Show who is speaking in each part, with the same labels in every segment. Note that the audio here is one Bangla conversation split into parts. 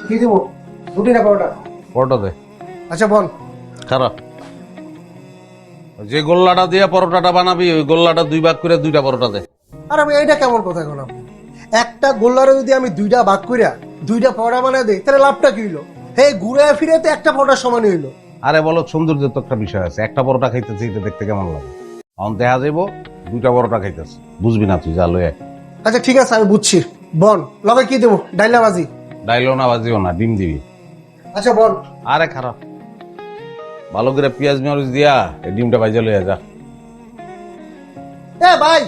Speaker 1: কি দিব? রুটি না পরোটা?
Speaker 2: পরোটা দে।
Speaker 1: আচ্ছা বল।
Speaker 2: খারাপ, যে গোল্লাটা দিয়ে পরোটাটা বানাবি ওই গোল্লাটা 2 ভাগ করে 2টা পরোটা দে।
Speaker 1: আর আমি এইটা কেমন কথা এখন আপনি? একটা গোল্লারে যদি আমি 2টা ভাগ কইরা 2টা পরোটা বানাই দেই তাহলে লাভটা কি হইলো? হে ঘুরে ফিরে তো একটা পরোটার সমানই হইলো।
Speaker 2: আরে বলো, সৌন্দর্যের তো একটা বিষয় আছে। একটা পরোটা খাইতেছি, এটা দেখতে কেমন লাগে? এখন দেখা যাইব 2টা পরোটা খাইতেছি, বুঝবি না তুই, যা লয়ে।
Speaker 1: আচ্ছা ঠিক আছে, আমি বুঝছি। বল লগে কি দেবো? ডাইলা ভাজি?
Speaker 2: ডাইলও না, বাজিও না, ডিম দিবি।
Speaker 1: আচ্ছা বল।
Speaker 2: আরে খারাপ, ভালো করে পেঁয়াজ মরিচ দিয়া এই ডিমটা ভাইজা লইয়া যা।
Speaker 1: এ ভাই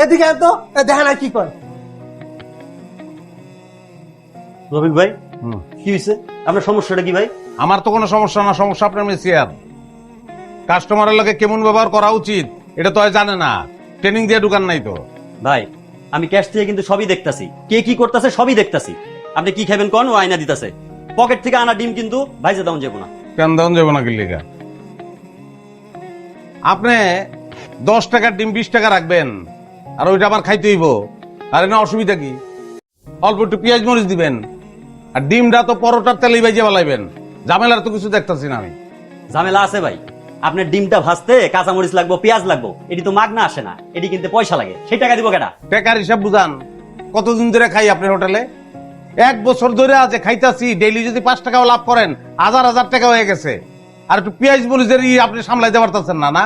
Speaker 1: এদিকে আয় তো, দেখা না কি কয়।
Speaker 3: রফিক ভাই,
Speaker 2: হুম।
Speaker 3: কি হয়েছে? আপনার সমস্যাটা কি ভাই?
Speaker 2: আমার তো কোনো সমস্যা না, সমস্যা আপনার মেসিয়ার। কাস্টমারের লগে কেমন ব্যবহার করা উচিত এটা তো আর জানে না, ট্রেনিং দিয়ে ঢুকান নাই তো।
Speaker 3: ভাই আমি ক্যাশ থেকে কিন্তু সবই দেখতাছি, কে কি করতেছে সবই দেখতাছি। আপনি কি খাবেন কোন, ও আয়না দিতেছে। পকেট থেকে আনা ডিম কিন্তু ভাইজে দাম যাবো না।
Speaker 2: কেন দেওয়া যাবো না কিল্লিকা? আপনি 10 টাকার ডিম 20 টাকা রাখবেন আর ওইটা আমার খাইতে হইব, আর না অসুবিধা কি? অল্প একটু পেঁয়াজ মরিচ দিবেন আর ডিমটা তো পরোটার তেলেই ভাইজে বালাইবেন। ঝামেলার তো কিছু দেখতাছি না আমি।
Speaker 3: ঝামেলা আছে ভাই, আপনার ডিমটা ভাজতে কাঁচামরিচ লাগবো, পেঁয়াজ লাগবো, এটি তো মাগনা আসে না, এটি কিনতে পয়সা লাগে, সেই টাকা দিব কেটা?
Speaker 2: টাকার হিসাব বুঝান। কতদিন ধরে খাই আপনার হোটেলে? 1 বছর ধরে আছে খাইতাছি, ডেইলি যদি 5 টাকাও লাভ করেন 1000 টাকা হয়ে গেছে। আর একটু পেঁয়াজ মরিচের আপনি সামলাইতে পারতেছেন না? না,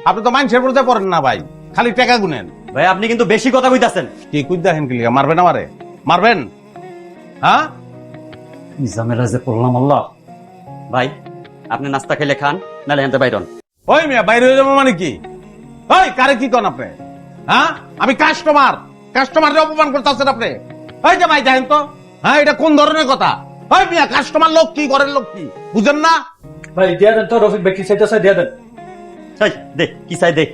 Speaker 2: আপনি তো মানুষের পড়তে পড়েন না ভাই, খালি টাকা গুনেন।
Speaker 3: ভাই আপনি কিন্তু বেশি কথা কইতাছেন।
Speaker 2: কি কুই দেখেন কি লিগা? মারবেন আমারে? মারবেন? হ্যাঁ,
Speaker 3: ঝামেলা যে পড়লাম আল্লাহ। ভাই আপনি নাস্তা খেলে খান, নাহলে হেনতে বাইরন।
Speaker 2: ওই মিয়া বাইরে হয়ে যাবো মানে কি? ওই কারে কি কন আপনি? হ্যাঁ, আমি কাস্টমার, কাস্টমারের অপমান করতেছেন আপনি। ওই যে ভাই দেখেন তো, হ্যাঁ এটা কোন ধরনের কথা? ওই মিয়া কাস্টমার লোক কি, ঘরের লোক কি, বুঝেন না?
Speaker 4: ভাই দিয়া দেন তো, রফিক ভাই কি চাইতেছে দিয়া দেন।
Speaker 3: এই, দে কি চাই দে।